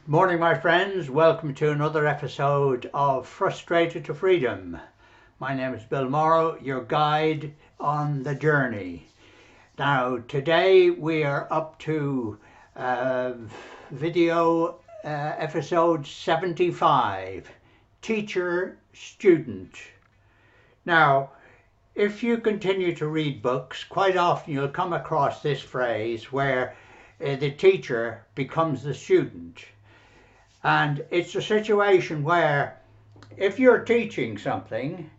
Morning, my friends. Welcome to another episode of Frustrated to Freedom. My name is Bill Morrow, your guide on the journey. Now, today we are up to video episode 75, Teacher Student. Now, if you continue to read books, quite often you'll come across this phrase where the teacher becomes the student. And it's a situation where if you're teaching something,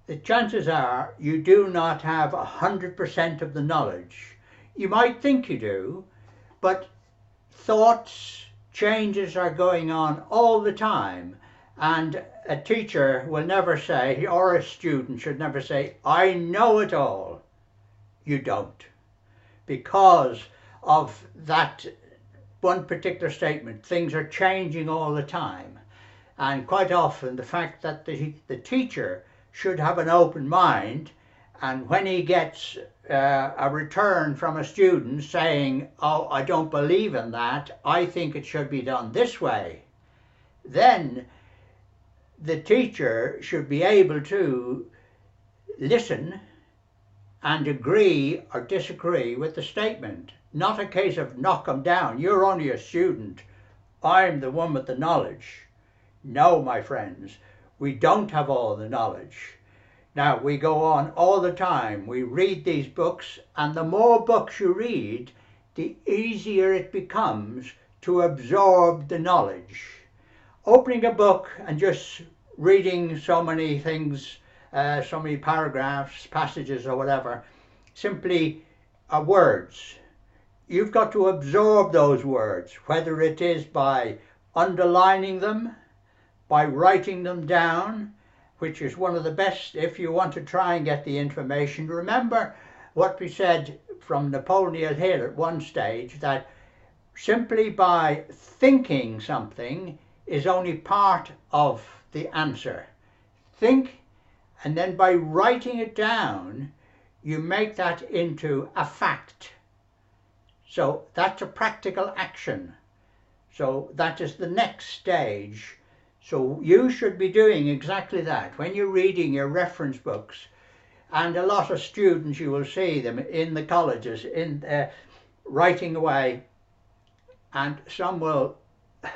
the chances are you do not have 100% of the knowledge. You might think you do, but thoughts, changes are going on all the time. And a teacher will never say, or a student should never say, I know it all. You don't. Because of that one particular statement, things are changing all the time. And quite often the fact that the teacher should have an open mind, and when he gets a return from a student saying, oh, I don't believe in that, I think it should be done this way, then the teacher should be able to listen and agree or disagree with the statement. Not a case of knock them down. You're only a student. I'm the one with the knowledge. No, my friends, we don't have all the knowledge. Now, we go on all the time. We read these books, and the more books you read, the easier it becomes to absorb the knowledge. Opening a book and just reading so many things, so many paragraphs, passages or whatever, simply are words. You've got to absorb those words, whether it is by underlining them, by writing them down, which is one of the best if you want to try and get the information. Remember what we said from Napoleon Hill at one stage, that simply by thinking something is only part of the answer. Think, and then by writing it down, you make that into a fact. So that's a practical action. So that is the next stage. So you should be doing exactly that. When you're reading your reference books, and a lot of students, you will see them in the colleges, writing away, and some will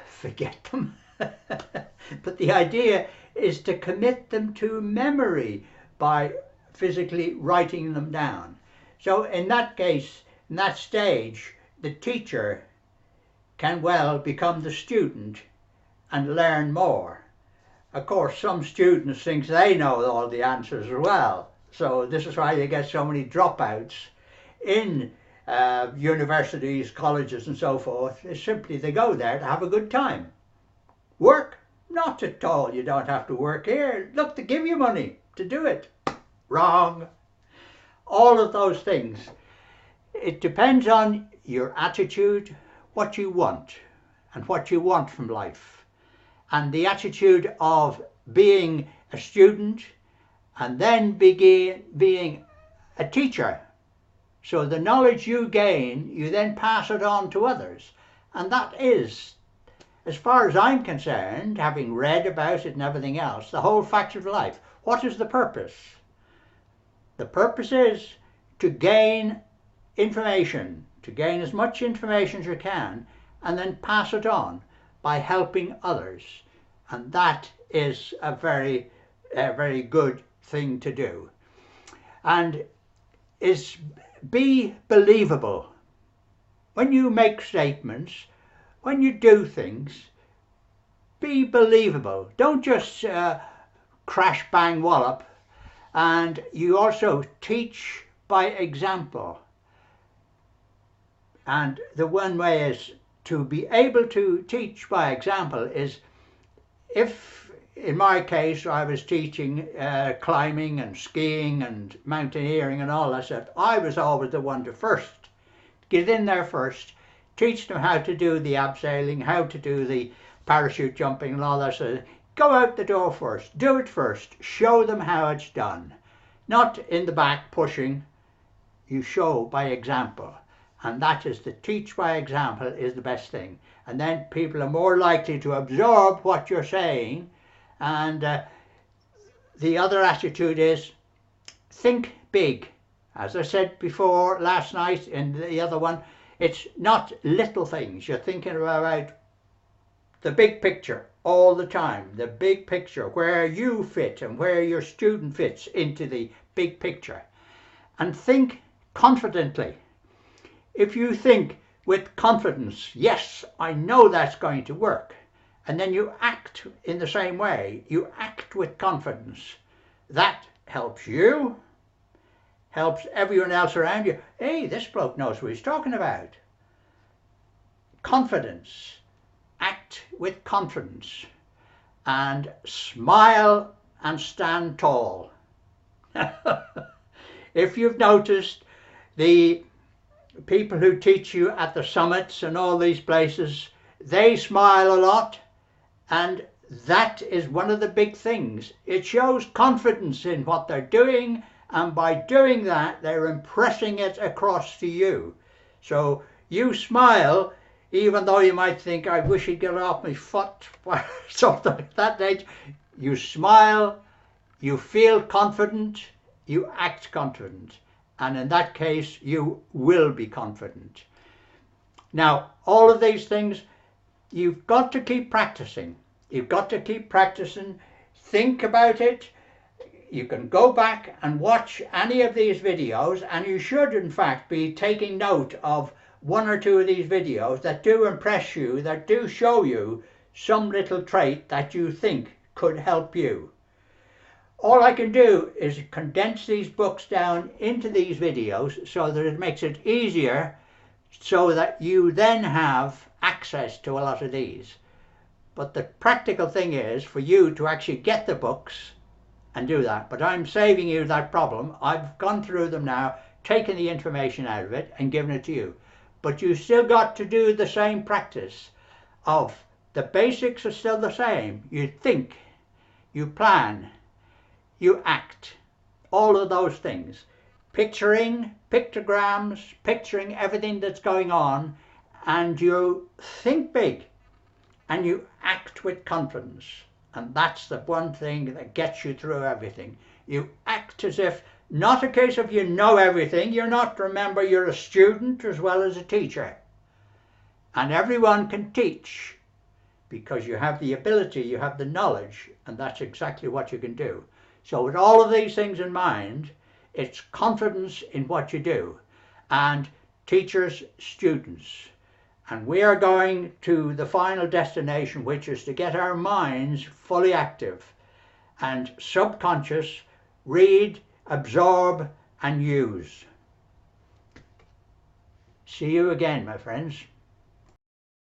forget them. But the idea is to commit them to memory by physically writing them down. So in that case, in that stage, the teacher can well become the student and learn more. Of course, some students think they know all the answers as well. So this is why you get so many dropouts in universities, colleges and so forth. It's simply they go there to have a good time. Work? Not at all. You don't have to work here. Look, they give you money to do it. Wrong. All of those things. It depends on your attitude, what you want, and what you want from life. And the attitude of being a student and then being a teacher. So the knowledge you gain, you then pass it on to others. And that is, as far as I'm concerned, having read about it and everything else, the whole fact of life. What is the purpose? The purpose is to gain information, to gain as much information as you can, and then pass it on by helping others. And that is a very good thing to do. And is be believable. When you make statements, when you do things, be believable. Don't just crash, bang, wallop. And you also teach by example. And the one way is to be able to teach by example is, if in my case I was teaching climbing and skiing and mountaineering and all that stuff, I was always the one to first get in there first, teach them how to do the abseiling, how to do the parachute jumping and all that stuff. Go out the door first, do it first, show them how it's done. Not in the back pushing, you show by example. And that is to teach by example is the best thing. And then people are more likely to absorb what you're saying. And the other attitude is think big. As I said before last night in the other one, it's not little things. You're thinking about the big picture all the time, the big picture, where you fit and where your student fits into the big picture. And think confidently. If you think with confidence, yes, I know that's going to work, and then you act in the same way, you act with confidence, that helps you, helps everyone else around you. Hey, this bloke knows what he's talking about. Confidence. Act with confidence. And smile and stand tall. If you've noticed, the people who teach you at the summits and all these places, they smile a lot, and that is one of the big things. It shows confidence in what they're doing, and by doing that they're impressing it across to you. So you smile, even though you might think, I wish he'd get off my foot, something like that. You smile, you feel confident, you act confident, and in that case you will be confident. Now, all of these things, you've got to keep practicing. You've got to keep practicing. Think about it. You can go back and watch any of these videos, and you should in fact be taking note of one or two of these videos that do impress you, that do show you some little trait that you think could help you. All I can do is condense these books down into these videos so that it makes it easier, so that you then have access to a lot of these. But the practical thing is for you to actually get the books and do that. But I'm saving you that problem. I've gone through them now, taken the information out of it and given it to you. But you still got to do the same practice of the basics are still the same. You think, you plan, you act, all of those things. Picturing, pictograms, picturing everything that's going on, and you think big and you act with confidence. And that's the one thing that gets you through everything. You act as if, not a case of you know everything, you're not. Remember, you're a student as well as a teacher. And everyone can teach because you have the ability, you have the knowledge, and that's exactly what you can do. So with all of these things in mind, it's confidence in what you do. And teachers, students. And we are going to the final destination, which is to get our minds fully active and subconscious, read, absorb and use. See you again, my friends.